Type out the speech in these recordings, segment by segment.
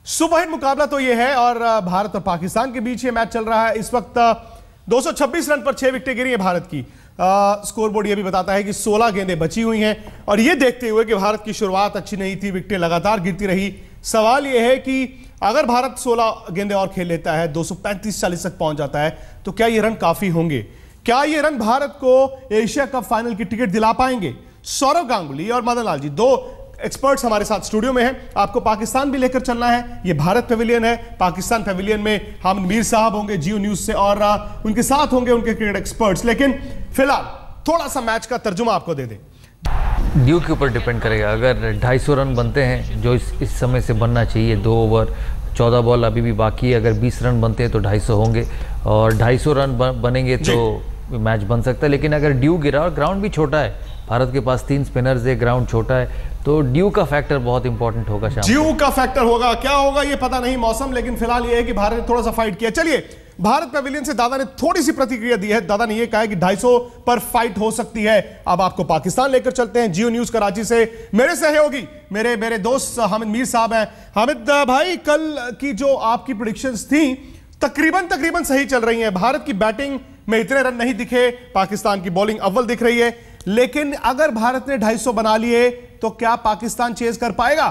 Superhit मुकाबला तो यह है और भारत और पाकिस्तान के बीच ये मैच चल रहा है। इस वक्त 226 रन पर 6 विकेटें गिरी है भारत की। स्कोरबोर्ड ये भी बताता है कि 16 गेंदें बची हुई हैं और ये देखते हुए कि भारत की शुरुआत अच्छी नहीं थी, विकेटें लगातार गिरती रही। सवाल यह है कि अगर भारत 16 गेंदें और खेल लेता है, 235-40 तक पहुंच जाता है, तो क्या ये रन काफी होंगे? क्या ये रन भारत को एशिया कप फाइनल की टिकट दिला पाएंगे? सौरव गांगुली और मदन लाल जी, दो एक्सपर्ट्स हमारे साथ स्टूडियो में हैं। आपको पाकिस्तान भी लेकर चलना है। ये भारत पेविलियन है, पाकिस्तान पेविलियन में हामिद मीर साहब होंगे जियो न्यूज से और उनके साथ होंगे उनके क्रिकेट एक्सपर्ट्स। लेकिन फिलहाल थोड़ा सा मैच का तर्जुमा आपको दे दें। ड्यू के ऊपर डिपेंड करेगा। अगर 250 रन बनते हैं जो इस समय से बनना चाहिए, 2 ओवर 14 बॉल अभी भी बाकी है, अगर 20 रन बनते हैं तो 250 होंगे और 250 रन बनेंगे तो मैच बन सकता है। लेकिन अगर ड्यू गिरा और ग्राउंड भी छोटा है, भारत के पास 3 स्पिनर्स है, ग्राउंड छोटा है, तो ड्यू का फैक्टर बहुत इंपॉर्टेंट होगा। ड्यू का फैक्टर होगा, क्या होगा ये पता नहीं मौसम, लेकिन फिलहाल ये है कि भारत ने थोड़ा सा फाइट किया। चलिए, भारत पेविलियन से दादा ने थोड़ी सी प्रतिक्रिया दी है। दादा ने ये कहा है कि 250 पर फाइट हो सकती है। अब आपको पाकिस्तान लेकर चलते हैं जियो न्यूज कराची से। मेरे सहयोगी मेरे दोस्त हामिद मीर साहब हैं। हामिद भाई, कल की जो आपकी प्रेडिक्शंस थी तकरीबन सही चल रही हैं। भारत की बैटिंग में इतने रन नहीं दिखे, पाकिस्तान की बॉलिंग अव्वल दिख रही है, लेकिन अगर भारत ने 250 बना लिए तो क्या पाकिस्तान चेज कर पाएगा?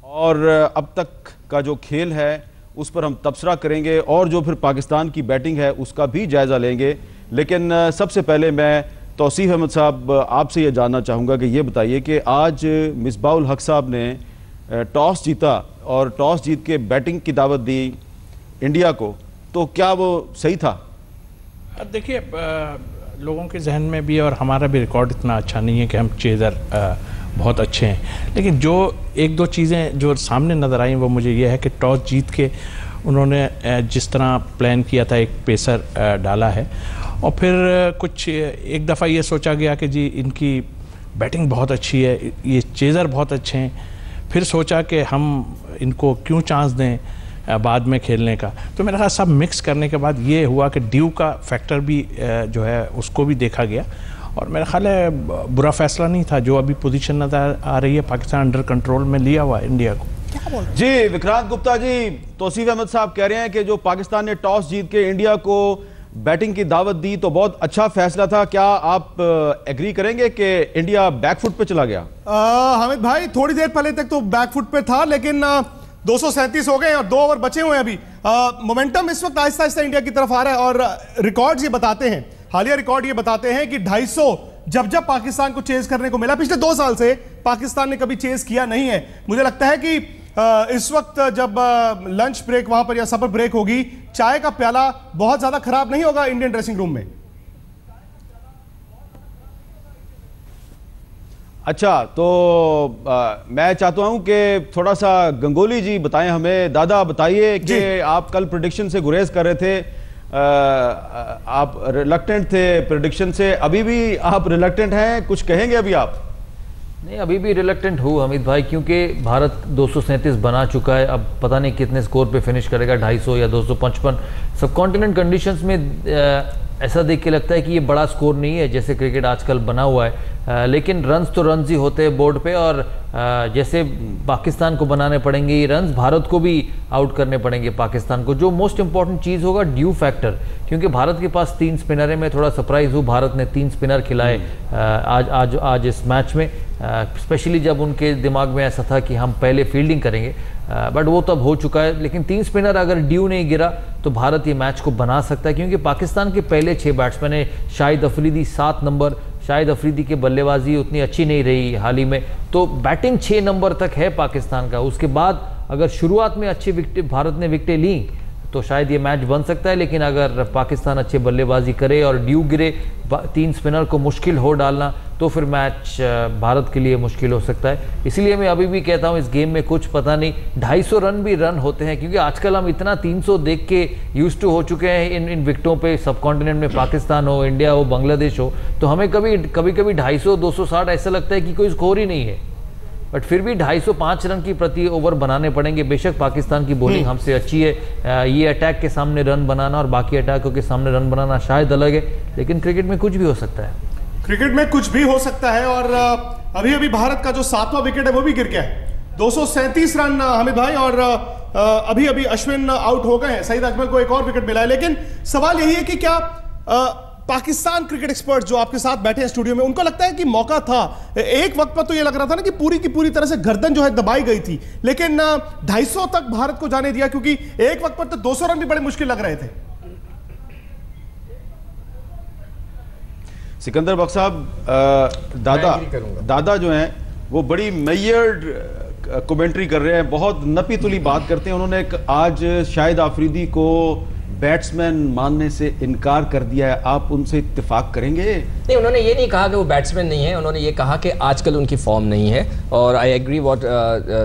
और अब तक का जो खेल है उस पर हम तबसरा करेंगे और जो फिर पाकिस्तान की बैटिंग है उसका भी जायजा लेंगे। लेकिन सबसे पहले मैं तौसीफ अहमद साहब आपसे ये जानना चाहूँगा कि ये बताइए कि आज मिसबाहुल हक साहब ने टॉस जीता और टॉस जीत के बैटिंग की दावत दी इंडिया को, तो क्या वो सही था? देखिए, लोगों के जहन में भी और हमारा भी रिकॉर्ड इतना अच्छा नहीं है कि हम चेज़र बहुत अच्छे हैं, लेकिन जो 1-2 चीज़ें जो सामने नज़र आई वो मुझे ये है कि टॉस जीत के उन्होंने जिस तरह प्लान किया था, एक पेसर डाला है और फिर कुछ एक दफ़ा ये सोचा गया कि जी इनकी बैटिंग बहुत अच्छी है, ये चेज़र बहुत अच्छे हैं, फिर सोचा कि हम इनको क्यों चांस दें बाद में खेलने का। तो मेरा ख्याल सब मिक्स करने के बाद ये हुआ कि ड्यू का फैक्टर भी जो है उसको भी देखा गया और मेरा ख्याल है बुरा फैसला नहीं था। जो अभी पोजीशन नजर आ रही है, पाकिस्तान अंडर कंट्रोल में लिया हुआ है इंडिया को। क्या बोल रहे जी विक्रांत गुप्ता जी, तौसीफ अहमद साहब कह रहे हैं कि जो पाकिस्तान ने टॉस जीत के इंडिया को बैटिंग की दावत दी तो बहुत अच्छा फैसला था। क्या आप एग्री करेंगे कि इंडिया बैकफुट पे चला गया? हामिद भाई, थोड़ी देर पहले तक तो बैकफुट पे था, लेकिन 237 हो गए और 2 ओवर बचे हुए हैं अभी। मोमेंटम इस वक्त आहिस्ता आहिस्ता इंडिया की तरफ आ रहा है और रिकॉर्ड्स ये बताते हैं, हालिया रिकॉर्ड ये बताते हैं कि 250 जब पाकिस्तान को चेज करने को मिला, पिछले 2 साल से पाकिस्तान ने कभी चेज किया नहीं है। मुझे लगता है कि इस वक्त जब लंच ब्रेक वहां पर या सफर ब्रेक होगी, चाय का प्याला बहुत ज्यादा खराब नहीं होगा इंडियन ड्रेसिंग रूम में। अच्छा, तो मैं चाहता हूं कि थोड़ा सा गंगोली जी बताएं हमें। दादा बताइए कि आप कल प्रेडिक्शन से गुरेज कर रहे थे, आप रिलक्टेंट थे प्रेडिक्शन से, अभी भी आप रिलक्टेंट हैं? कुछ कहेंगे अभी आप? नहीं, अभी भी रिलक्टेंट हूँ हमीद भाई, क्योंकि भारत 237 बना चुका है। अब पता नहीं कितने स्कोर पे फिनिश करेगा, 250 या 255। सब कॉन्टिनेंट कंडीशंस में ऐसा देख के लगता है कि ये बड़ा स्कोर नहीं है जैसे क्रिकेट आजकल बना हुआ है, लेकिन रन्स तो रन्स ही होते हैं बोर्ड पे और जैसे पाकिस्तान को बनाने पड़ेंगे ये रन्स, भारत को भी आउट करने पड़ेंगे पाकिस्तान को। जो मोस्ट इंपॉर्टेंट चीज़ होगा ड्यू फैक्टर, क्योंकि भारत के पास 3 स्पिनर है। मैं थोड़ा सरप्राइज हूँ, भारत ने 3 स्पिनर खिलाए आज इस मैच में, स्पेशली जब उनके दिमाग में ऐसा था कि हम पहले फील्डिंग करेंगे, बट वो तब हो चुका है। लेकिन 3 स्पिनर अगर ड्यू नहीं गिरा तो भारत ये मैच को बना सकता है, क्योंकि पाकिस्तान के पहले 6 बैट्समैन है। शाहिद अफरीदी 7 नंबर, शाहिद अफरीदी की बल्लेबाजी उतनी अच्छी नहीं रही हाल ही में, तो बैटिंग 6 नंबर तक है पाकिस्तान का। उसके बाद अगर शुरुआत में अच्छी विकेट भारत ने विकेटें ली तो शायद ये मैच बन सकता है, लेकिन अगर पाकिस्तान अच्छे बल्लेबाजी करे और ड्यू गिरे, 3 स्पिनर को मुश्किल हो डालना, तो फिर मैच भारत के लिए मुश्किल हो सकता है। इसलिए मैं अभी भी कहता हूँ इस गेम में कुछ पता नहीं, 250 रन भी रन होते हैं, क्योंकि आजकल हम इतना 300 देख के यूज टू हो चुके हैं इन विकेटों पे। सब कॉन्टिनेंट में पाकिस्तान हो, इंडिया हो, बांग्लादेश हो, तो हमें कभी 250 260 ऐसा लगता है कि कोई स्कोर ही नहीं है, बट फिर भी 205 रन की प्रति ओवर बनाने पड़ेंगे। बेशक पाकिस्तान की बॉलिंग हमसे अच्छी है, ये अटैक के सामने रन बनाना और बाकी अटैकों के सामने रन बनाना शायद अलग है, लेकिन क्रिकेट में कुछ भी हो सकता है। क्रिकेट में कुछ भी हो सकता है और अभी भारत का जो 7वां विकेट है वो भी गिर गया है। 237 रन हामिद भाई, और अभी अभी अश्विन आउट हो गए हैं, सईद अकमल को एक और विकेट मिला है। लेकिन सवाल यही है कि क्या पाकिस्तान क्रिकेट एक्सपर्ट जो आपके साथ बैठे हैं स्टूडियो में, उनको लगता है कि मौका था? एक वक्त पर तो ये लग रहा था ना कि पूरी की पूरी तरह से गर्दन जो है दबाई गई थी, लेकिन 250 तक भारत को जाने दिया, क्योंकि एक वक्त पर तो 200 रन भी बड़े मुश्किल लग रहे थे। सिकंदर बख्श साहब, दादा जो हैं वो बड़ी मेयर्ड कमेंट्री कर रहे हैं, बहुत नपी तुली बात करते हैं। उन्होंने आज शाहिद आफरीदी को बैट्समैन मानने से इनकार कर दिया है, आप उनसे इत्तेफाक करेंगे? नहीं, उन्होंने ये नहीं कहा कि वो बैट्समैन नहीं है, उन्होंने ये कहा कि आजकल उनकी फॉर्म नहीं है। और I agree what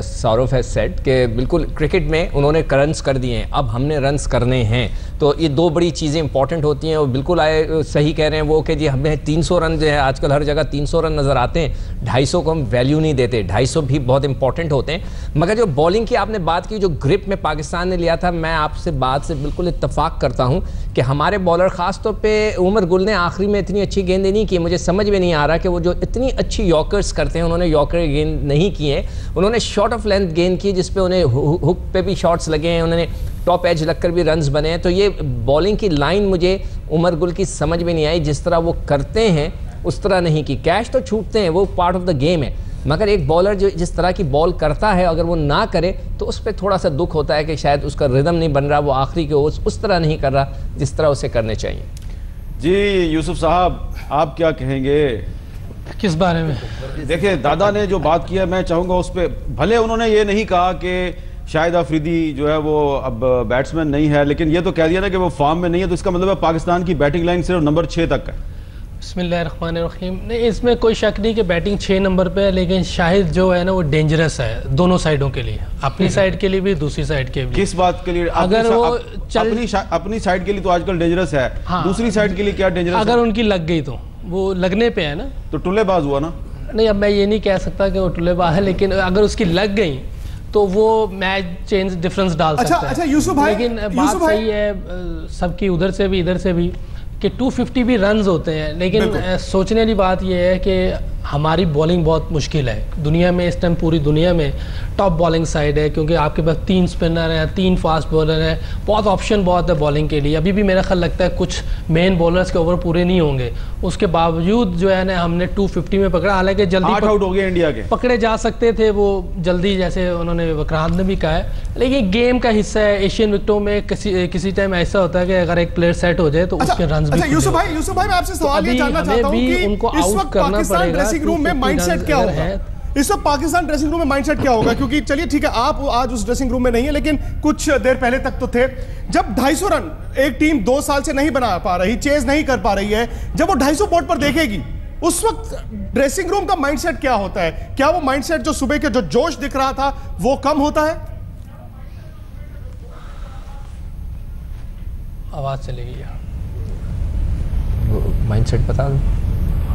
Sourav has said कि बिल्कुल क्रिकेट में उन्होंने रन्स कर दिए हैं, अब हमने रन्स करने हैं। तो ये दो बड़ी चीज़ें इंपॉर्टेंट होती हैं। और बिल्कुल सही कह रहे हैं वो कि जी हमें 300 रन जो है आजकल हर जगह 300 रन नज़र आते हैं, 250 को हम वैल्यू नहीं देते। 250 भी बहुत इंपॉर्टेंट होते हैं। मगर जो बॉलिंग की आपने बात की, जो ग्रिप में पाकिस्तान ने लिया था, मैं आपसे बात से बिल्कुल इत्तफाक करता हूं कि हमारे बॉलर खास तौर पे उमर गुल ने आखिरी में इतनी अच्छी गेंदें नहीं की। मुझे समझ में नहीं आ रहा कि वो जो इतनी अच्छी यॉर्कर्स करते हैं, उन्होंने यॉर्कर गेंद नहीं किए, उन्होंने शॉर्ट ऑफ लेंथ गेंद की जिस पे उन्हें हुक पे भी शॉट्स लगे हैं, उन्होंने टॉप एज लगकर भी रन्स बने हैं। तो ये बॉलिंग की लाइन मुझे उमर गुल की समझ में नहीं आई, जिस तरह वो करते हैं उस तरह नहीं की। कैच तो छूटते हैं, वो पार्ट ऑफ द गेम है, मगर एक बॉलर जो जिस तरह की बॉल करता है अगर वो ना करे तो उस पर थोड़ा सा दुख होता है कि शायद उसका रिदम नहीं बन रहा, वो आखिरी के उस तरह नहीं कर रहा जिस तरह उसे करने चाहिए। जी यूसुफ साहब, आप क्या कहेंगे किस बारे में? देखिए, दादा ने जो बात की है, मैं चाहूँगा उस पर, भले उन्होंने ये नहीं कहा कि शाहिद आफरीदी जो है वो अब बैट्समैन नहीं है, लेकिन ये तो कह दिया ना कि वो फॉर्म में नहीं है, तो इसका मतलब है पाकिस्तान की बैटिंग लाइन सिर्फ नंबर 6 तक है। बिस्मिल्लाहिर्रहमानिर्रहीम। नहीं, इसमें कोई शक नहीं कि बैटिंग 6 नंबर पे है, लेकिन शाहिद जो है ना वो डेंजरस है दोनों साइडों के लिए, अपनी साइड के लिए भी, दूसरी साइड के लिए। किस बात के लिए? अगर वो अपनी साइड के लिए तो आजकल डेंजरस है, हाँ, दूसरी साइड के लिए क्या डेंजरस? अगर उनकी लग गई तो वो लगने पे है ना, तो टुल्लेबाज हुआ ना। नहीं, अब मैं ये नहीं कह सकता कि वो टुल्लेबाज है, लेकिन अगर उसकी लग गई तो वो मैच चेंज डिफरेंस डाल सकता है। अच्छा यूसुफ भाई, लेकिन बात सही है सबकी, उधर से भी इधर से भी, कि 250 भी रन्स होते हैं, लेकिन सोचने वाली बात यह है कि हमारी बॉलिंग बहुत मुश्किल है दुनिया में इस टाइम, पूरी दुनिया में टॉप बॉलिंग साइड है, क्योंकि आपके पास 3 स्पिनर हैं, 3 फास्ट बॉलर हैं, बहुत ऑप्शन बहुत है बॉलिंग के लिए। अभी भी मेरा ख्याल लगता है कुछ मेन बॉलर्स के ओवर पूरे नहीं होंगे, उसके बावजूद जो है ना हमने 250 में पकड़ा। हालांकि जल्दी 8 आउट हो गए इंडिया के, पकड़े जा सकते थे वो जल्दी, जैसे उन्होंने वक्रांत ने भी कहा है, लेकिन गेम का हिस्सा है। एशियन विकेटों में किसी टाइम ऐसा होता है कि अगर एक प्लेयर सेट हो जाए तो उसके रन भी। यूसुफ भाई मैं आपसे सवाल ये जानना चाहता हूं कि उनको इस वक्त पाकिस्तान ड्रेसिंग रूम में माइंडसेट क्या होगा? इस वक्त पाकिस्तान ड्रेसिंग रूम में माइंडसेट क्या होगा? क्योंकि चलिए ठीक है, आप आज उस ड्रेसिंग रूम में नहीं है, लेकिन कुछ देर पहले तक तो थे। जब 250 रन एक टीम 2 साल से नहीं बना पा रही, चेज नहीं कर पा रही है, जब वो 250 बोर्ड पर देखेगी, उस वक्त ड्रेसिंग रूम का माइंडसेट क्या होता है? क्या वो माइंडसेट जो सुबह के जो जोश दिख रहा था वो कम होता है? आवाज चलेगी यार, माइंडसेट बता दो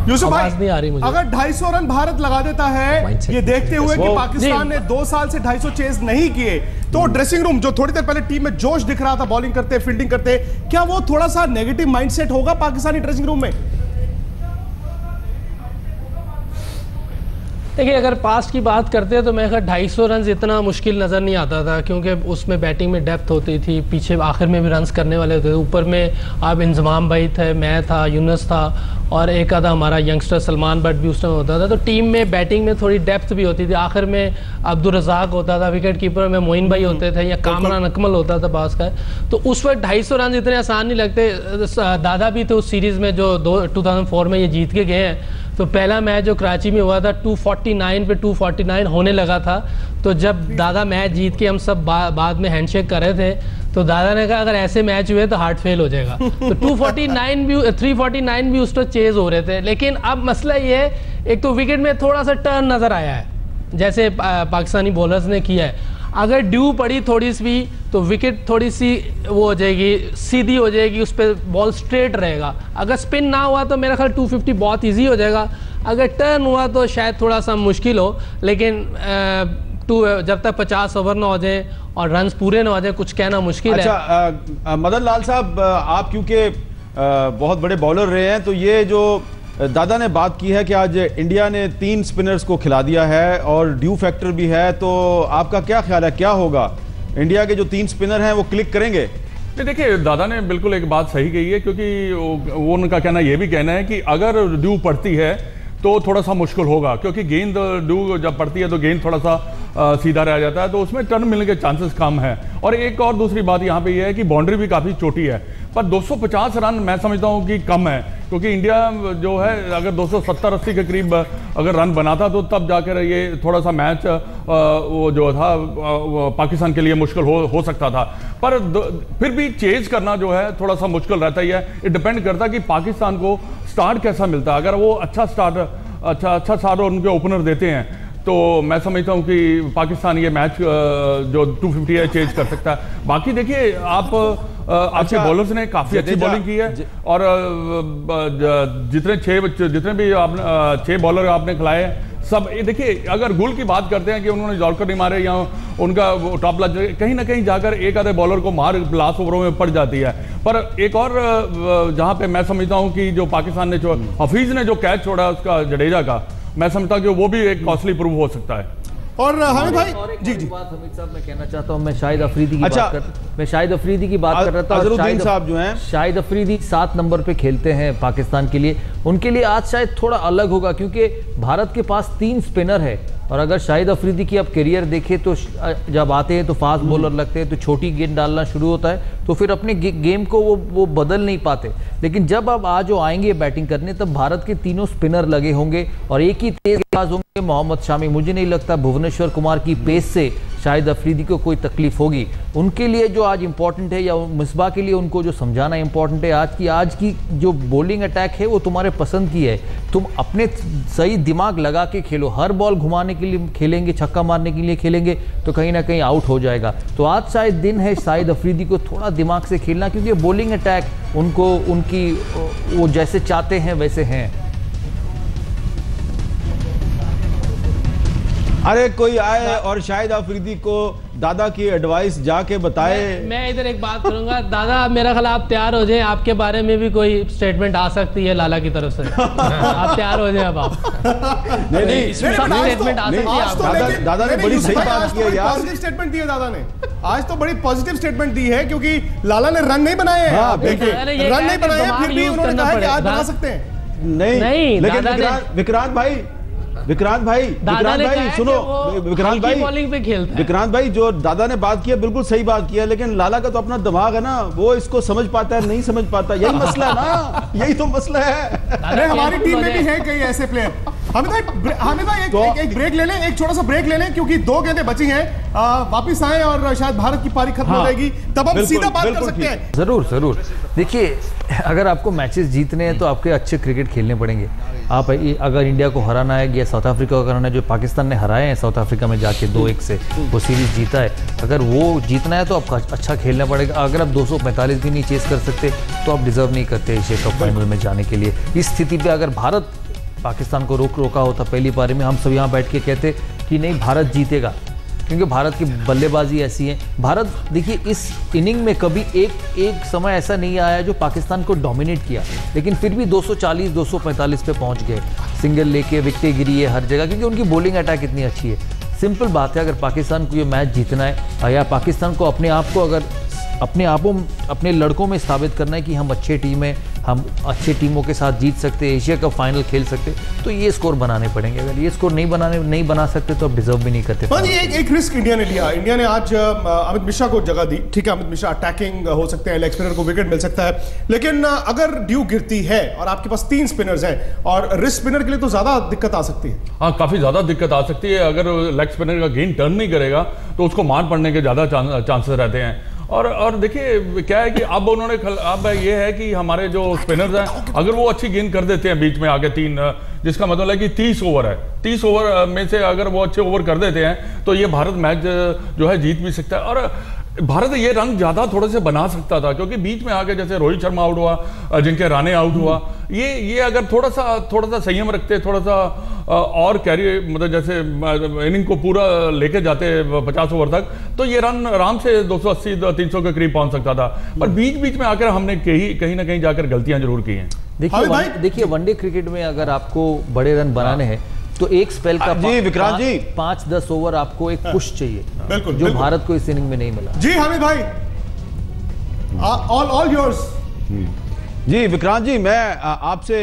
यूसुफ भाई, नहीं आ रही मुझे। अगर 250 रन भारत लगा देता है, ये देखते हुए कि पाकिस्तान ने 2 साल से 250 चेज नहीं किए, तो ड्रेसिंग रूम जो थोड़ी देर पहले टीम में जोश दिख रहा था, बॉलिंग करते फील्डिंग करते, क्या वो थोड़ा सा नेगेटिव माइंडसेट होगा पाकिस्तानी ड्रेसिंग रूम में? देखिए, अगर पास्ट की बात करते हैं तो मैं 250 रन इतना मुश्किल नज़र नहीं आता था, क्योंकि उसमें बैटिंग में डेप्थ होती थी, पीछे आखिर में भी रन्स करने वाले होते थे, ऊपर में आप इंजमाम भाई थे, मैं था, यूनुस था, और एक आधा हमारा यंगस्टर सलमान बट भी उस टाइम होता था। तो टीम में बैटिंग में थोड़ी डेप्थ भी होती थी। आखिर में अब्दुल रज़ाक होता था, विकेट कीपर में मोइन भाई होते थे, या कामरान अकमल होता था बास का। तो उस वक्त 250 रन इतने आसान नहीं लगते। दादा भी थे उस सीरीज़ में जो 2004 में ये जीत के गए हैं। तो पहला मैच जो कराची में हुआ था 249 पे 249 होने लगा था, तो जब दादा मैच जीत के हम सब बाद में हैंडशेक कर रहे थे, तो दादा ने कहा अगर ऐसे मैच हुए तो हार्ट फेल हो जाएगा। तो 249 भी 349 भी उस पर चेज हो रहे थे। लेकिन अब मसला ये है, एक तो विकेट में थोड़ा सा टर्न नज़र आया है, जैसे पाकिस्तानी बॉलर्स ने किया है। अगर ड्यू पड़ी थोड़ी सी भी तो विकेट थोड़ी सी वो हो जाएगी, सीधी हो जाएगी, उस पर बॉल स्ट्रेट रहेगा। अगर स्पिन ना हुआ तो मेरा ख्याल 250 बहुत इजी हो जाएगा। अगर टर्न हुआ तो शायद थोड़ा सा मुश्किल हो, लेकिन जब तक 50 ओवर ना हो जाए और रन्स पूरे ना हो जाए, कुछ कहना मुश्किल है। अच्छा मदन लाल साहब, आप क्योंकि बहुत बड़े बॉलर रहे हैं, तो ये जो दादा ने बात की है कि आज इंडिया ने 3 स्पिनर्स को खिला दिया है और ड्यू फैक्टर भी है, तो आपका क्या ख्याल है, क्या होगा? इंडिया के जो 3 स्पिनर हैं वो क्लिक करेंगे? नहीं, देखिए दादा ने बिल्कुल एक बात सही कही है, क्योंकि वो उनका कहना ये भी कहना है कि अगर ड्यू पड़ती है तो थोड़ा सा मुश्किल होगा, क्योंकि गेंद ड्यू जब पड़ती है तो गेंद थोड़ा सा सीधा रह जाता है, तो उसमें टर्न मिलने के चांसेस कम है। और एक और दूसरी बात यहाँ पे ये है कि बाउंड्री भी काफ़ी छोटी है, पर 250 रन मैं समझता हूँ कि कम है, क्योंकि इंडिया जो है अगर 270-80 के करीब अगर रन बनाता तो तब जाकर ये थोड़ा सा मैच वो जो था पाकिस्तान के लिए मुश्किल हो सकता था। पर फिर भी चेज करना जो है थोड़ा सा मुश्किल रहता ही है। ये डिपेंड करता है कि पाकिस्तान को स्टार्ट कैसा मिलता है। अगर वो अच्छा स्टार्ट उनके ओपनर देते हैं तो मैं समझता हूं कि पाकिस्तान ये मैच जो 250 है चेंज कर सकता है। बाकी देखिए आपके बॉलर्स ने काफी अच्छी बॉलिंग की है, और जितने भी आपने 6 बॉलर आपने खिलाए सब, देखिए अगर गुल की बात करते हैं कि उन्होंने यॉर्कर नहीं मारे या उनका टॉप लास्ट, कहीं ना कहीं जाकर एक आधे बॉलर को मार लास्ट ओवरों में पड़ जाती है। पर एक और जहां पे मैं समझता हूं कि जो पाकिस्तान ने जो हफीज ने जो कैच छोड़ा उसका जडेजा का, मैं समझता हूं कि वो भी एक कॉस्टली प्रूव हो सकता है। और हामिद भाई जी बात हमीद साहब मैं कहना चाहता हूं, मैं शाहिद अफरीदी की बात कर रहा था। अजहरुद्दीन साहब जो हैं, शाहिद अफरीदी 7 नंबर पे खेलते हैं पाकिस्तान के लिए। उनके लिए आज शायद थोड़ा अलग होगा, क्योंकि भारत के पास 3 स्पिनर है, और अगर शाहिद अफरीदी की आप करियर देखें तो जब आते हैं तो फास्ट बॉलर लगते हैं, तो छोटी गेंद डालना शुरू होता है, तो फिर अपने गेम को वो बदल नहीं पाते। लेकिन जब अब आज वो आएंगे बैटिंग करने, तब भारत के 3 स्पिनर लगे होंगे और एक ही तेज गेंदबाज होंगे, मोहम्मद शामी। मुझे नहीं लगता भुवनेश्वर कुमार की पेस से शाहिद अफरीदी को कोई तकलीफ होगी। उनके लिए जो आज इंपॉर्टेंट है, या मिसबा के लिए उनको जो समझाना इंपॉर्टेंट है, आज की जो बॉलिंग अटैक है वो तुम्हारे पसंद की है, तुम अपने सही दिमाग लगा के खेलो। हर बॉल घुमाने के लिए खेलेंगे, छक्का मारने के लिए खेलेंगे तो कहीं ना कहीं आउट हो जाएगा। तो आज शायद दिन है शाहिद अफरीदी को थोड़ा दिमाग से खेलना, क्योंकि बॉलिंग अटैक उनको उनकी वो जैसे चाहते हैं वैसे हैं। अरे कोई आए और शाहिद अफरीदी को दादा की एडवाइस जाके बताए। मैं इधर एक बात करूंगा, दादा मेरा ख्याल आप तैयार हो जाएं, आपके बारे में भी कोई स्टेटमेंट आ सकती है लाला की तरफ से। आप तैयार हो जाएं अब आप। नहीं स्टेटमेंट आ सकती है। दादा ने बड़ी सही बात की है यार, पॉजिटिव स्टेटमेंट दी है दादा ने। आज तो बड़ी पॉजिटिव स्टेटमेंट दी है, क्योंकि लाला ने रन नहीं बनाए हैं। रन नहीं बनाए हैं, फिर भी उन्होंने कहा कि आज बना सकते हैं। नहीं, लेकिन विक्रांत भाई सुनो, विक्रांत भाई जो दादा ने बात की है बिल्कुल सही बात की है, लेकिन लाला का तो अपना दिमाग है ना, वो इसको समझ पाता है नहीं समझ पाता, यही मसला है ना, यही तो मसला है। अरे हमारी टीम में भी है कई ऐसे प्लेयर। हामिद भाई एक ब्रेक ले लें, एक छोटा सा ब्रेक ले लें, क्योंकि 2 गेंदें बची हैं, वापिस आए और शायद भारत की पारी खत्म हो जाएगी, तब हम सीधा बात कर सकते हैं। जरूर देखिए, अगर आपको मैचेस जीतने हैं तो आपके अच्छे क्रिकेट खेलने पड़ेंगे। आप अगर इंडिया को हराना है या साउथ अफ्रीका को हराना है, जो पाकिस्तान ने हराए हैं साउथ अफ्रीका में जाके 2-1 से वो सीरीज जीता है, अगर वो जीतना है तो आपको अच्छा खेलना पड़ेगा। अगर आप 245 भी नहीं चेस कर सकते तो आप डिजर्व नहीं करते एशिया कप फाइनल में जाने के लिए। इस स्थिति पे अगर भारत पाकिस्तान को रोका होता पहली पारी में, हम सब यहाँ बैठ के कहते कि नहीं भारत जीतेगा, क्योंकि भारत की बल्लेबाजी ऐसी है। भारत देखिए इस इनिंग में कभी एक समय ऐसा नहीं आया जो पाकिस्तान को डोमिनेट किया, लेकिन फिर भी 240-245 पे पहुंच गए, सिंगल लेके विकेटें गिरी है हर जगह, क्योंकि उनकी बॉलिंग अटैक इतनी अच्छी है। सिंपल बात है, अगर पाकिस्तान को ये मैच जीतना है या पाकिस्तान को अपने लड़कों में साबित करना है कि हम अच्छे टीम है, हम अच्छे टीमों के साथ जीत सकते हैं, एशिया कप फाइनल खेल सकते, तो ये स्कोर बनाने पड़ेंगे। अगर ये स्कोर नहीं बना सकते तो अब डिजर्व भी नहीं करते। एक रिस्क इंडिया ने लिया। इंडिया ने आज अमित मिश्रा को जगह दी, ठीक है, अमित मिश्रा अटैकिंग हो सकते हैं, लेग स्पिनर को विकेट मिल सकता है, लेकिन अगर ड्यू गिरती है और आपके पास 3 स्पिनर्स हैं, और रिस्क स्पिनर के लिए तो ज्यादा दिक्कत आ सकती है। हाँ, काफी ज्यादा दिक्कत आ सकती है। अगर लेग स्पिनर का गेंद टर्न नहीं करेगा तो उसको मार पड़ने के ज्यादा चांसेस रहते हैं। और देखिए क्या है कि अब ये है कि हमारे जो स्पिनर्स हैं, अगर वो अच्छी गेंद कर देते हैं बीच में आगे 3, जिसका मतलब है कि 30 ओवर है, 30 ओवर में से अगर वो अच्छे ओवर कर देते हैं तो ये भारत मैच जो है जीत भी सकता है। और भारत ये रन ज्यादा थोड़े से बना सकता था, क्योंकि बीच में आके जैसे रोहित शर्मा आउट हुआ, अजिंक्य रहाणे आउट हुआ, ये अगर थोड़ा सा संयम रखते, थोड़ा सा और कैरी मतलब जैसे इनिंग को पूरा लेके जाते 50 ओवर तक, तो ये रन आराम से 280-300 के करीब पहुंच सकता था। पर बीच में आकर हमने कहीं ना कहीं जाकर गलतियां जरूर की हैं। देखिए वनडे क्रिकेट में अगर आपको बड़े रन बनाने हैं तो एक स्पेल का जी विक्रांत जी 5-10 ओवर आपको एक पुश चाहिए, बिल्कुल जो भारत को इस इनिंग में नहीं मिला। जी हामिद भाई, ऑल योर्स। जी विक्रांत जी, मैं आपसे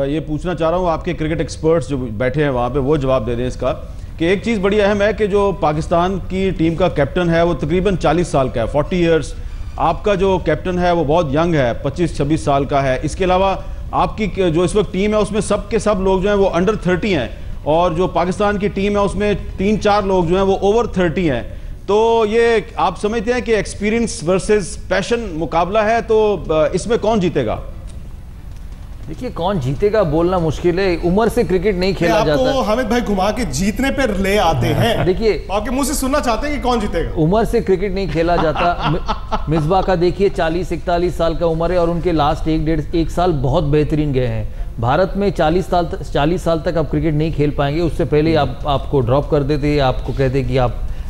ये पूछना चाह रहा हूँ, आपके क्रिकेट एक्सपर्ट्स जो बैठे हैं वहाँ पे वो जवाब दे दें इसका, कि एक चीज़ बड़ी अहम है कि जो पाकिस्तान की टीम का कैप्टन है वो तकरीबन 40 साल का है, 40 ईयर्स। आपका जो कैप्टन है वो बहुत यंग है, 25-26 साल का है। इसके अलावा आपकी जो इस वक्त टीम है उसमें सब के सब लोग जो हैं वो अंडर 30 हैं, और जो पाकिस्तान की टीम है उसमें 3-4 लोग जो हैं वो ओवर 30 हैं। तो ये आप समझते हैं कि एक्सपीरियंस वर्सेस पैशन मुकाबला है, तो इसमें कौन जीतेगा? देखिए कौन जीतेगा बोलना मुश्किल है, उम्र से क्रिकेट नहीं खेला जाता। आपको हामिद भाई घुमा के जीतने पर ले आते हैं। देखिए आपके मुंह से सुनना चाहते हैं कि कौन जीतेगा। उम्र से क्रिकेट नहीं खेला जाता। मिसबा का देखिए 40-41 साल का उम्र है और उनके लास्ट 1 साल बहुत बेहतरीन गए हैं। भारत में 40 साल तक आप क्रिकेट नहीं खेल पाएंगे, उससे पहले आपको ड्रॉप कर देते, आपको कहते कि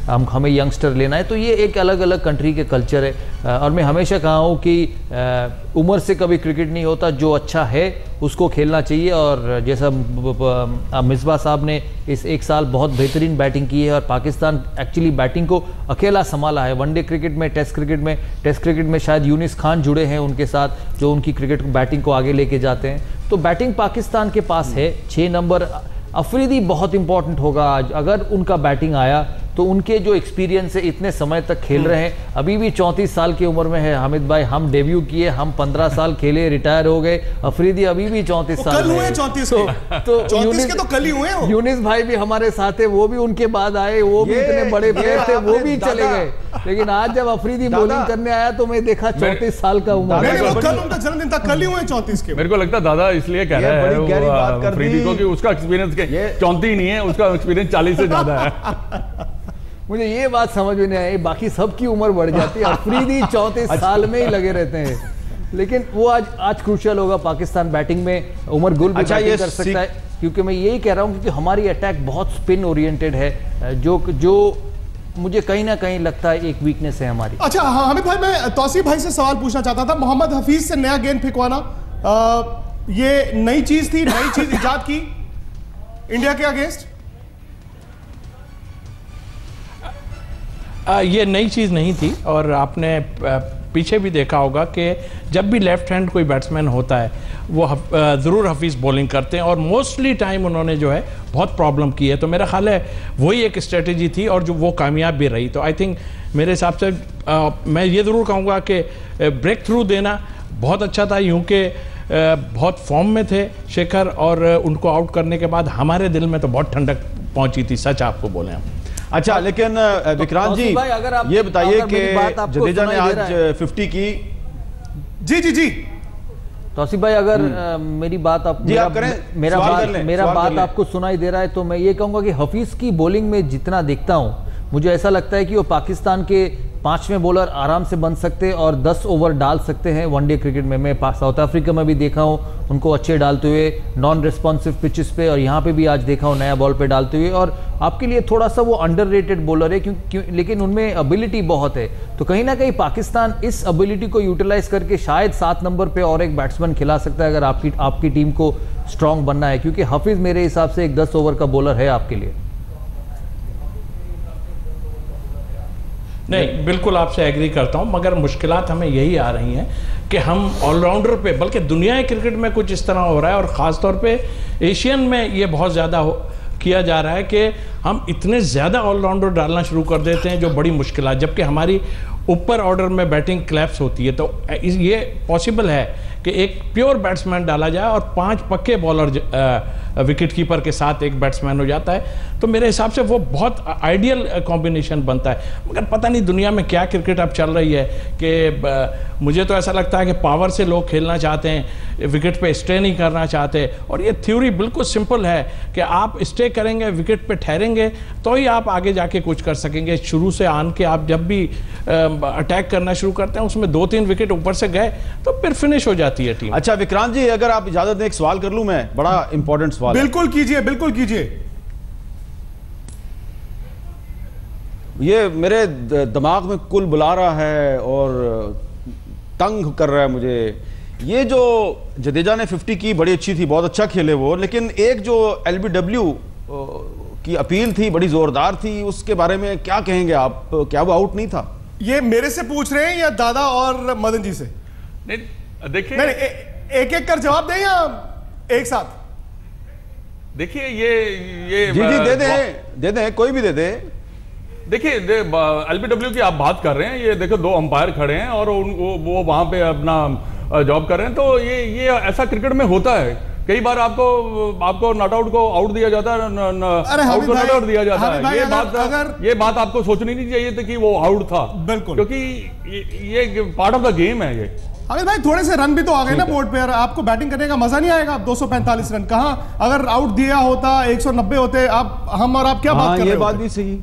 हमें यंगस्टर लेना है। तो ये एक अलग अलग कंट्री के कल्चर है, और मैं हमेशा कहा हूँ कि उम्र से कभी क्रिकेट नहीं होता, जो अच्छा है उसको खेलना चाहिए। और जैसा मिसबा साहब ने इस 1 साल बहुत बेहतरीन बैटिंग की है, और पाकिस्तान एक्चुअली बैटिंग को अकेला संभाला है। वनडे क्रिकेट में, टेस्ट क्रिकेट में शायद यूनिस खान जुड़े हैं उनके साथ, जो उनकी क्रिकेट बैटिंग को आगे लेके जाते हैं। तो बैटिंग पाकिस्तान के पास है। 6 नंबर अफरीदी बहुत इंपॉर्टेंट होगा आज, अगर उनका बैटिंग आया तो उनके जो एक्सपीरियंस है, इतने समय तक खेल रहे हैं, अभी भी 34 साल की उम्र में है हामिद भाई। हम डेब्यू किए, हम 15 साल खेले, रिटायर हो गए। अफरीदी अभी भी 34 साल कल हुए 34 तो 34 के तो कल ही हुए। यूनिस भाई भी हमारे साथ है, वो भी उनके बाद आए, वो भी इतने बड़े प्लेयर थे, वो भी चले गए। लेकिन आज जब अफरीदी बॉलिंग करने आया तो मैं देखा 34 साल का उम्र। कल उनका जन्मदिन था, कल ही हुए 34 के। मेरे को लगता है दादा इसलिए कह रहा है अफरीदी को कि उसका एक्सपीरियंस 34 नहीं है, उसका एक्सपीरियंस 40 से ज्यादा है। मुझे ये बात समझ में नहीं आई, बाकी सबकी उम्र बढ़ जाती है, अफरीदी 34 साल में ही लगे रहते हैं। लेकिन वो आज क्रूशियल होगा पाकिस्तान बैटिंग में। उमर गुल भी बैटिंग कर सकता है, क्योंकि मैं यही कह रहा हूँ क्योंकि हमारी अटैक बहुत स्पिन ओरिएंटेड है, जो मुझे कहीं ना कहीं लगता है एक वीकनेस है हमारी। अच्छा हामिद भाई, मैं तौसीफ भाई से सवाल पूछना चाहता था। मोहम्मद हफीज से नया गेंद फेंकवाना, ये नई चीज थी, नई चीज इजाद की इंडिया के अगेंस्ट? ये नई चीज़ नहीं थी, और आपने पीछे भी देखा होगा कि जब भी लेफ्ट हैंड कोई बैट्समैन होता है वो ज़रूर हफीज़ बॉलिंग करते हैं, और मोस्टली टाइम उन्होंने जो है बहुत प्रॉब्लम की है। तो मेरा ख्याल है वही एक स्ट्रेटजी थी, और जो वो कामयाब भी रही। तो आई थिंक मेरे हिसाब से मैं ये ज़रूर कहूँगा कि ब्रेक थ्रू देना बहुत अच्छा था, यूँ कि बहुत फॉर्म में थे शेखर, और उनको आउट करने के बाद हमारे दिल में तो बहुत ठंडक पहुँची थी, सच आपको बोले हम। अच्छा, लेकिन विक्रांत जी ये बताइए कि जडेजा ने आज 50 की। जी तौसीफ भाई, अगर मेरी बात आप मेरा बात आपको सुनाई दे रहा है तो मैं ये कहूंगा कि हफीज की बॉलिंग में जितना देखता हूं, मुझे ऐसा लगता है कि वो पाकिस्तान के 5वें बॉलर आराम से बन सकते और 10 ओवर डाल सकते हैं वनडे क्रिकेट में। मैं साउथ अफ्रीका में भी देखा हूं उनको अच्छे डालते हुए, नॉन रिस्पॉन्सिव पिचेस पे, और यहाँ पे भी आज देखा हूं नया बॉल पे डालते हुए। और आपके लिए थोड़ा सा वो अंडररेटेड बॉलर है, क्यों लेकिन उनमें एबिलिटी बहुत है। तो कहीं ना कहीं पाकिस्तान इस एबिलिटी को यूटिलाइज करके शायद 7 नंबर पे और एक बैट्समैन खिला सकता है, अगर आपकी टीम को स्ट्रांग बनना है, क्योंकि हफीज मेरे हिसाब से एक 10 ओवर का बॉलर है आपके लिए। नहीं, बिल्कुल आपसे एग्री करता हूं, मगर मुश्किलात हमें यही आ रही हैं कि हम ऑलराउंडर पे, बल्कि दुनिया के क्रिकेट में कुछ इस तरह हो रहा है, और ख़ास तौर पे एशियन में ये बहुत ज़्यादा किया जा रहा है कि हम इतने ज़्यादा ऑलराउंडर डालना शुरू कर देते हैं जो बड़ी मुश्किल, जबकि हमारी ऊपर ऑर्डर में बैटिंग क्लैप्स होती है। तो ये पॉसिबल है कि एक प्योर बैट्समैन डाला जाए और 5 पक्के बॉलर विकेट कीपर के साथ एक बैट्समैन हो जाता है, तो मेरे हिसाब से वो बहुत आइडियल कॉम्बिनेशन बनता है। मगर पता नहीं दुनिया में क्या क्रिकेट अब चल रही है कि मुझे तो ऐसा लगता है कि पावर से लोग खेलना चाहते हैं, विकेट पे स्टे नहीं करना चाहते। और ये थ्योरी बिल्कुल सिंपल है कि आप स्टे करेंगे, विकेट पे ठहरेंगे, तो ही आप आगे जाके कुछ कर सकेंगे। शुरू से आन के आप जब भी अटैक करना शुरू करते हैं उसमें 2-3 विकेट ऊपर से गए तो फिर फिनिश हो जाती है टीम। अच्छा विक्रांत जी, अगर आप इजाजत दें एक सवाल कर लूं मैं, बड़ा इंपॉर्टेंट सवाल। बिल्कुल कीजिए, बिल्कुल कीजिए। ये मेरे दिमाग में कुल बुला रहा है और तंग कर रहा है मुझे ये जो जडेजा ने 50 की बड़ी अच्छी थी, बहुत अच्छा खेले वो, लेकिन एक जो LBW की अपील थी बड़ी जोरदार थी, उसके बारे में क्या कहेंगे आप? क्या वो आउट नहीं था? ये मेरे से पूछ रहे हैं या दादा और मदन जी से? नहीं देखिए, एक एक कर जवाब दें या एक साथ? देखिए ये जी दे दे, कोई भी दे दे। देखिए LBW की आप बात कर रहे हैं, ये देखो 2 अंपायर खड़े हैं और वो वहां पे अपना जॉब कर रहे हैं, तो ये ऐसा क्रिकेट में होता है। कई बार आपको नॉट आउट को आउट दिया जाता है, आउट को नॉट आउट दिया जाता है। ये बात आपको सोचनी नहीं चाहिए थी कि वो आउट था, बिल्कुल, क्योंकि ये पार्ट ऑफ द गेम है। ये अमित भाई थोड़े से रन भी तो आ गए ना बोर्ड पे, आपको बैटिंग करने का मजा नहीं आएगा? 245 रन कहां, अगर आउट दिया होता 190 होते, आप हम और आप क्या बात कर रहे हैं? ये बात भी सही।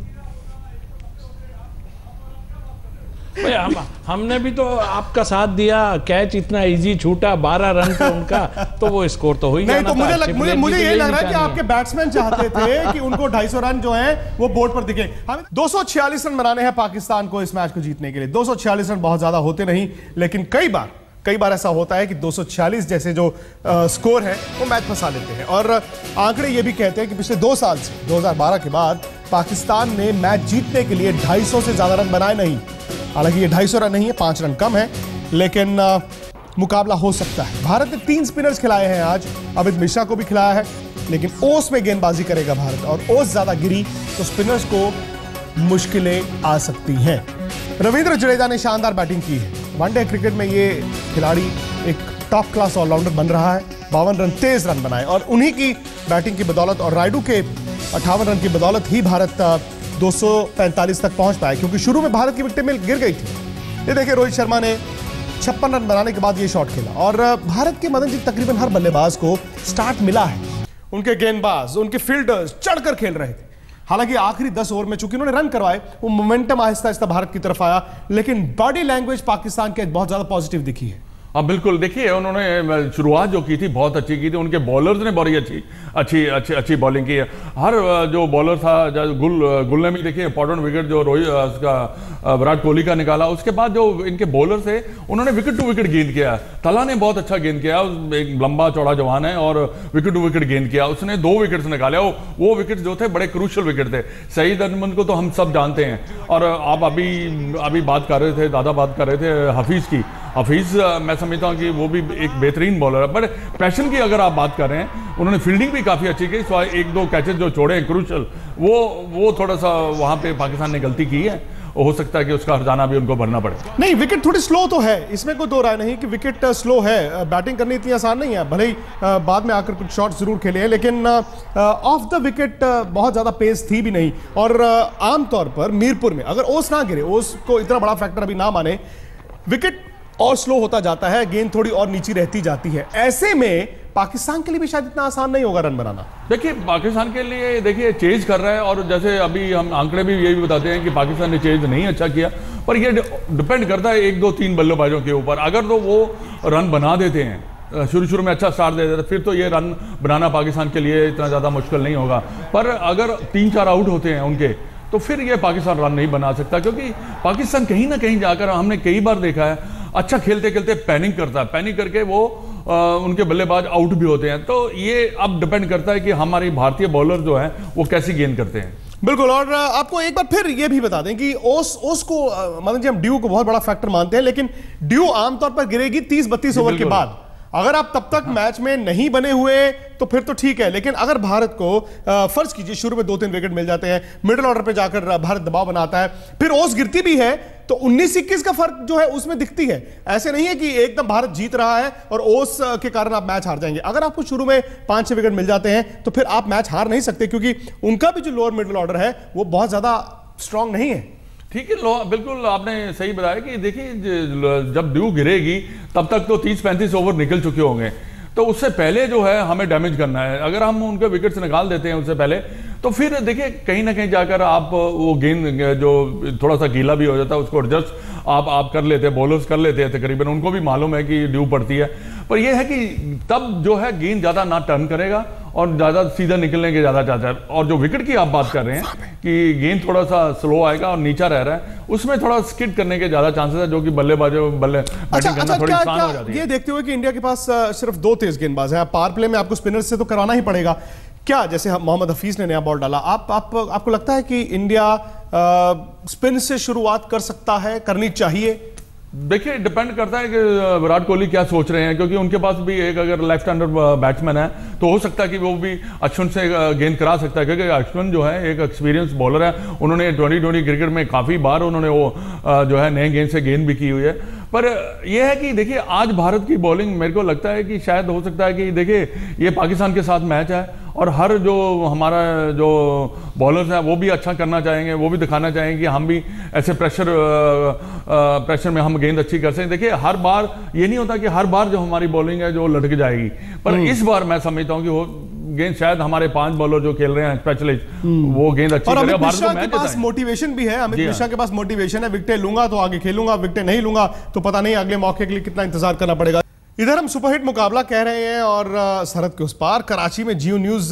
हमने भी तो आपका साथ दिया, कैच इतना इजी छूटा, 12 रन पे उनका, तो वो स्कोर तो हो ही जाना था। मुझे ये लग रहा है कि आपके बैट्समैन चाहते थे कि उनको 250 रन जो है वो बोर्ड पर दिखे। हमें 246 रन बनाने हैं पाकिस्तान को इस मैच को जीतने के लिए। 246 रन बहुत ज्यादा होते नहीं, लेकिन कई बार ऐसा होता है कि 246 जैसे जो स्कोर है वो मैच फंसा लेते हैं। और आंकड़े ये भी कहते हैं कि पिछले 2 साल से 2012 के बाद पाकिस्तान ने मैच जीतने के लिए 250 से ज्यादा रन बनाए नहीं। हालांकि ये 250 रन नहीं है, 5 रन कम है, लेकिन मुकाबला हो सकता है। भारत ने 3 स्पिनर्स खिलाए हैं आज, अमित मिश्रा को भी खिलाया है, लेकिन ओस में गेंदबाजी करेगा भारत, और ओस ज्यादा गिरी तो स्पिनर्स को मुश्किलें आ सकती हैं। रविंद्र जडेजा ने शानदार बैटिंग की है। वनडे क्रिकेट में ये खिलाड़ी एक टॉप क्लास ऑलराउंडर बन रहा है। 52 रन तेज रन बनाए, और उन्हीं की बैटिंग की बदौलत और रायडू के 58 रन की बदौलत ही भारत 245 तक पहुंच पाया, क्योंकि शुरू में भारत की विकेटें गिर गई थी। ये देखिए, रोहित शर्मा ने 56 रन बनाने के बाद ये शॉट खेला, और भारत के मदन जी तकरीबन हर बल्लेबाज को स्टार्ट मिला है। उनके गेंदबाज, उनके फील्डर्स चढ़कर खेल रहे थे। हालांकि आखिरी 10 ओवर में चूंकि उन्होंने रन करवाए, वो मोमेंटम आहिस्ता आहिस्ता भारत की तरफ आया, लेकिन बॉडी लैंग्वेज पाकिस्तान के बहुत ज्यादा पॉजिटिव दिखी है। हाँ बिल्कुल, देखिए उन्होंने शुरुआत जो की थी बहुत अच्छी की थी, उनके बॉलर्स ने बड़ी अच्छी बॉलिंग की है। हर जो बॉलर था, गुल ने भी देखिए इंपॉर्टेंट विकेट जो विराट कोहली का निकाला, उसके बाद जो इनके बॉलर थे उन्होंने विकेट टू विकेट गेंद किया। तला ने बहुत अच्छा गेंद किया, एक लंबा चौड़ा जवान है और विकेट टू विकेट गेंद किया, उसने 2 विकेट्स निकाले। वो विकेट जो थे बड़े क्रूशियल विकेट थे। सईद अहमद को तो हम सब जानते हैं, और आप अभी बात कर रहे थे, दादा बात कर रहे थे हफीज की। हफीज मैं समझता हूँ कि वो भी एक बेहतरीन बॉलर है, बट पैशन की अगर आप बात कर रहे हैं, उन्होंने फील्डिंग भी काफ़ी अच्छी की। 1-2 कैचेस जो छोड़े हैं क्रूशल, वो थोड़ा सा वहाँ पे पाकिस्तान ने गलती की है। हो सकता है कि उसका हर्जाना भी उनको भरना पड़े। नहीं, विकेट थोड़ी स्लो तो है, इसमें कोई दो राय नहीं कि विकेट स्लो है। बैटिंग करनी इतनी आसान नहीं है, भले ही बाद में आकर कुछ शॉट्स जरूर खेले हैं, लेकिन ऑफ द विकेट बहुत ज़्यादा पेस थी भी नहीं। और आमतौर पर मीरपुर में अगर ओस ना गिरे, ओस को इतना बड़ा फैक्टर अभी ना माने, विकेट और स्लो होता जाता है, गेंद थोड़ी और नीची रहती जाती है। ऐसे में पाकिस्तान के लिए भी शायद इतना आसान नहीं होगा रन बनाना। देखिए पाकिस्तान के लिए देखिए चेज कर रहा है, और जैसे अभी हम आंकड़े भी यही बताते हैं कि पाकिस्तान ने चेज नहीं अच्छा किया, पर ये डिपेंड करता है 1-2-3 बल्लेबाजों के ऊपर। अगर तो वो रन बना देते हैं, शुरू में अच्छा स्टार्ट दे देते, फिर तो ये रन बनाना पाकिस्तान के लिए इतना ज़्यादा मुश्किल नहीं होगा। पर अगर 3-4 आउट होते हैं उनके, तो फिर ये पाकिस्तान रन नहीं बना सकता, क्योंकि पाकिस्तान कहीं ना कहीं जाकर, हमने कई बार देखा है, अच्छा खेलते खेलते पैनिक करता है, पैनिक करके वो उनके बल्लेबाज आउट भी होते हैं। तो ये अब डिपेंड करता है कि हमारी भारतीय बॉलर जो हैं वो कैसी गेंद करते हैं। बिल्कुल, और आपको एक बार फिर ये भी बता दें कि ओस को मतलब जी हम ड्यू को बहुत बड़ा फैक्टर मानते हैं, लेकिन ड्यू आमतौर पर गिरेगी 30-32 ओवर के बाद। अगर आप तब तक मैच में नहीं बने हुए तो फिर तो ठीक है, लेकिन अगर भारत को फर्ज कीजिए शुरू में 2-3 विकेट मिल जाते हैं, मिडिल ऑर्डर पे जाकर भारत दबाव बनाता है, फिर ओस गिरती भी है, तो 19-21 का फर्क जो है उसमें दिखती है। ऐसे नहीं है कि एकदम भारत जीत रहा है और ओस के कारण आप मैच हार जाएंगे। अगर आपको शुरू में 5-6 विकेट मिल जाते हैं तो फिर आप मैच हार नहीं सकते, क्योंकि उनका भी जो लोअर मिडिल ऑर्डर है वो बहुत ज्यादा स्ट्रांग नहीं है। ठीक है, बिल्कुल आपने सही बताया कि देखिए जब ड्यू गिरेगी तब तक तो 30-35 ओवर निकल चुके होंगे, तो उससे पहले जो है हमें डैमेज करना है। अगर हम उनके विकेट्स निकाल देते हैं उससे पहले, तो फिर देखिए कहीं ना कहीं जाकर आप वो गेंद जो थोड़ा सा गीला भी हो जाता है उसको एडजस्ट आप कर लेते हैं, बॉलर्स कर लेते हैं तकरीबन, उनको भी मालूम है कि ड्यू पड़ती है। पर यह है कि तब जो है गेंद ज़्यादा ना टर्न करेगा और ज़्यादा सीधा निकलने के ज़्यादा चांस है। और जो विकेट की आप बात कर रहे हैं कि गेंद थोड़ा सा स्लो आएगा और नीचा रह रहा है, उसमें थोड़ा स्किड करने के ज़्यादा चांसेस है, जो कि बैटिंग करना थोड़ी आसान हो जाती है। ये देखते हुए कि इंडिया के पास सिर्फ 2 तेज गेंदबाज हैं, पावर प्ले में आपको स्पिनर से तो करवाना ही पड़ेगा, क्या जैसे मोहम्मद हफीज ने नया बॉल डाला, आपको लगता है कि इंडिया स्पिन से शुरुआत कर सकता है, करनी चाहिए? देखिए, डिपेंड करता है कि विराट कोहली क्या सोच रहे हैं, क्योंकि उनके पास भी एक अगर लेफ्ट हैंडर बैट्समैन है तो हो सकता है कि वो भी अश्विन से गेंद करा सकता है, क्योंकि अश्विन जो है एक एक्सपीरियंस बॉलर है। उन्होंने 2020 क्रिकेट में काफ़ी बार उन्होंने वो जो है नए गेंद से गेंद भी की हुई है। पर यह है कि देखिए, आज भारत की बॉलिंग मेरे को लगता है कि शायद हो सकता है कि देखिए ये पाकिस्तान के साथ मैच है और हर जो हमारा जो बॉलर्स हैं वो भी अच्छा करना चाहेंगे, वो भी दिखाना चाहेंगे कि हम भी ऐसे प्रेशर में हम गेंद अच्छी कर सकें। देखिए, हर बार ये नहीं होता कि हर बार जो हमारी बॉलिंग है जो लटक जाएगी, पर इस बार मैं समझता हूं कि वो गेंद शायद हमारे 5 बॉलर जो खेल रहे हैं स्पेशलिस्ट, वो गेंद अच्छी और करेगा। अमित मिश्रा के पास मोटिवेशन भी है, अमित मिश्रा के पास मोटिवेशन है, विकेटें लूंगा तो आगे खेलूंगा, विकेटें नहीं लूंगा तो पता नहीं अगले मौके के लिए कितना इंतजार करना पड़ेगा। इधर हम सुपरहिट मुकाबला कह रहे हैं और सरहद के उस पार कराची में जियो न्यूज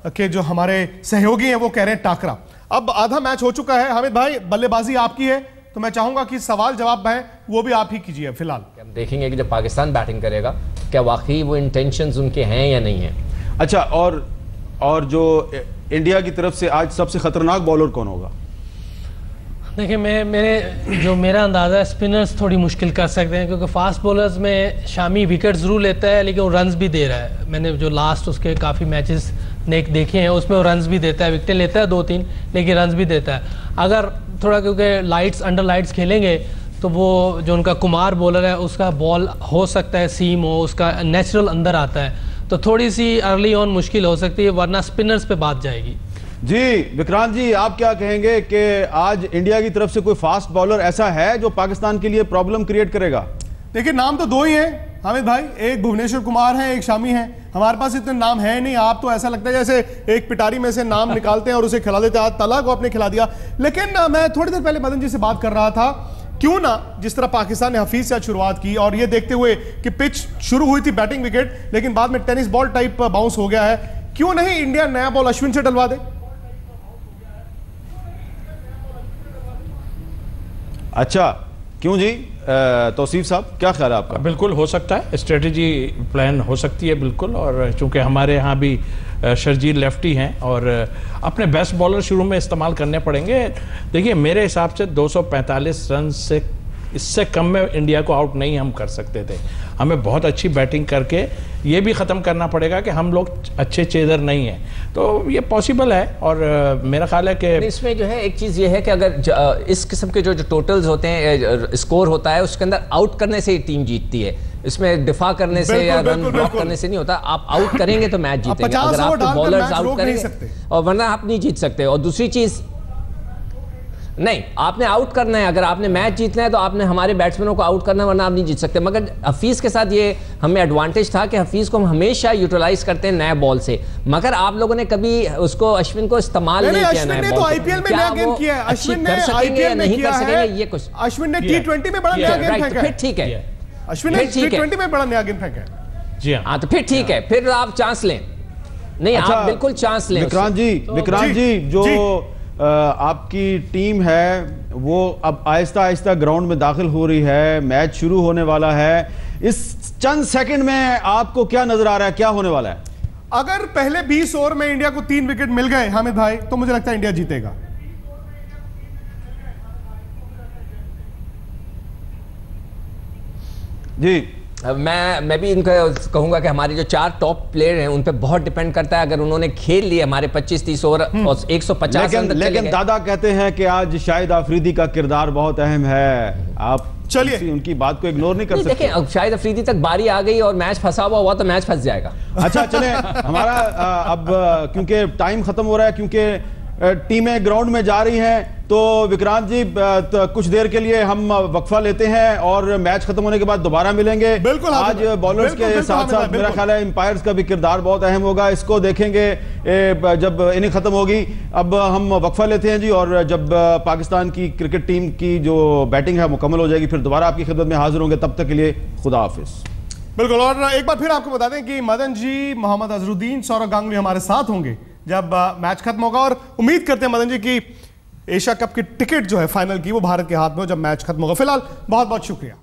के जो हमारे सहयोगी हैं वो कह रहे हैं टाकरा। अब आधा मैच हो चुका है। हामिद भाई, बल्लेबाजी आपकी है तो मैं चाहूंगा कि सवाल जवाब है वो भी आप ही कीजिए। फिलहाल हम देखेंगे कि जब पाकिस्तान बैटिंग करेगा क्या वाकई वो इंटेंशंस उनके हैं या नहीं है। अच्छा, और जो इंडिया की तरफ से आज सबसे खतरनाक बॉलर कौन होगा? देखिए, मेरा अंदाज़ा है स्पिनर्स थोड़ी मुश्किल कर सकते हैं, क्योंकि फास्ट बॉलर्स में शामी विकेट ज़रूर लेता है लेकिन वो रन्स भी दे रहा है। मैंने जो लास्ट उसके काफ़ी मैचेस देखे हैं उसमें वो रन्स भी देता है, विकेटें लेता है 2-3 लेकिन रन्स भी देता है। अगर थोड़ा क्योंकि लाइट्स अंडर लाइट्स खेलेंगे तो वो जो उनका कुमार बॉलर है उसका बॉल हो सकता है सीम हो, उसका नेचुरल अंदर आता है, तो थोड़ी सी अर्ली ऑन मुश्किल हो सकती है, वरना स्पिनर्स पे बात जाएगी। जी विक्रांत जी, आप क्या कहेंगे कि आज इंडिया की तरफ से कोई फास्ट बॉलर ऐसा है जो पाकिस्तान के लिए प्रॉब्लम क्रिएट करेगा? देखिए, नाम तो 2 ही हैं हामिद भाई, एक भुवनेश्वर कुमार है, एक शामी है। हमारे पास इतने नाम है नहीं। आप तो ऐसा लगता है जैसे एक पिटारी में से नाम निकालते हैं और उसे खिला देते हैं। आज तला को आपने खिला दिया। लेकिन मैं थोड़ी देर पहले मदन जी से बात कर रहा था, क्यों ना जिस तरह पाकिस्तान ने हफीज से शुरुआत की और ये देखते हुए कि पिच शुरू हुई थी बैटिंग विकेट लेकिन बाद में टेनिस बॉल टाइप बाउंस हो गया है, क्यों नहीं इंडिया नया बॉल अश्विन से डलवा दे? अच्छा, क्यों जी? तौसीफ साहब, क्या ख्याल है आपका? बिल्कुल हो सकता है, स्ट्रेटजी प्लान हो सकती है बिल्कुल। और चूंकि हमारे यहाँ भी शर्जील लेफ्टी हैं और अपने बेस्ट बॉलर शुरू में इस्तेमाल करने पड़ेंगे। देखिए, मेरे हिसाब से 245 रन से इससे कम में इंडिया को आउट नहीं हम कर सकते थे। हमें बहुत अच्छी बैटिंग करके ये भी ख़त्म करना पड़ेगा कि हम लोग अच्छे चेजर नहीं हैं, तो ये पॉसिबल है। और मेरा ख्याल है कि इसमें जो है एक चीज़ ये है कि अगर इस किस्म के जो टोटल्स होते हैं, स्कोर होता है, उसके अंदर आउट करने से ही टीम जीतती है। इसमें डिफा करने से या रन ब्लॉक करने से नहीं होता। आप आउट करेंगे तो मैच जीतेंगे, अगर आपके बॉलर्स आउट करेंगे, और वरना आप नहीं जीत सकते। और दूसरी चीज़ नहीं, आपने आउट करना है। अगर आपने मैच जीतना है तो आपने हमारे बैट्समैनों को आउट करना है, वरना आप नहीं जीत सकते। मगर हफीज़ के साथ ये हमें एडवांटेज था कि हफीज़ को हम हमेशा यूटिलाइज करते हैं नए बॉल से, मगर आप लोगों ने कभी उसको अश्विन को इस्तेमाल नहीं किया नए बॉल। आईपीएल में नया गेम किया है अश्विन ने, आईपीएल में नहीं कर सकेंगे ये कुछ। अश्विन ने T20 में बड़ा नया गेम फेंका है। फिर ठीक है, अश्विन ने T20 में बड़ा नया गेम फेंका है। जी हाँ, तो फिर ठीक है, फिर आप चांस लें। नहीं, आप बिल्कुल चांस लें। विक्रांत जी, जो आपकी टीम है वो अब आहिस्ता आहिस्ता ग्राउंड में दाखिल हो रही है, मैच शुरू होने वाला है। इस चंद सेकंड में आपको क्या नजर आ रहा है, क्या होने वाला है? अगर पहले 20 ओवर में इंडिया को 3 विकेट मिल गए हामिद भाई, तो मुझे लगता है इंडिया जीतेगा। जी, मैं भी इनको कहूंगा कि हमारे जो 4 टॉप प्लेयर हैं उन पे बहुत डिपेंड करता है। अगर उन्होंने खेल लिए हमारे 25-30 ओवर और 150 रन, लेकिन दादा कहते हैं कि आज शाहिद अफरीदी का किरदार बहुत अहम है। आप चलिए उनकी बात को इग्नोर नहीं कर सकते। देखें, अब शाहिद अफरीदी तक बारी आ गई और मैच फंसा हुआ तो मैच फंस जाएगा। अच्छा, चले हमारा अब क्योंकि टाइम खत्म हो रहा है, क्योंकि टीमें ग्राउंड में जा रही हैं, तो विक्रांत जी तो कुछ देर के लिए हम वक्फा लेते हैं और मैच खत्म होने के बाद दोबारा मिलेंगे। बिल्कुल आज बॉलर्स के साथ साथ मेरा ख्याल है एम्पायर्स का भी किरदार बहुत अहम होगा, इसको देखेंगे जब इनिंग खत्म होगी। अब हम वक्फा लेते हैं जी, और जब पाकिस्तान की क्रिकेट टीम की जो बैटिंग है मुकम्मल हो जाएगी फिर दोबारा आपकी खिदमत में हाजिर होंगे। तब तक के लिए खुदा हाफिज। बिल्कुल, और एक बार फिर आपको बता दें कि मदन जी, मोहम्मद अजरुद्दीन, सौरव गांगुली हमारे साथ होंगे जब मैच खत्म होगा, और उम्मीद करते हैं मदन जी की एशिया कप की टिकट जो है फाइनल की वो भारत के हाथ में हो जब मैच खत्म होगा। फिलहाल बहुत बहुत शुक्रिया।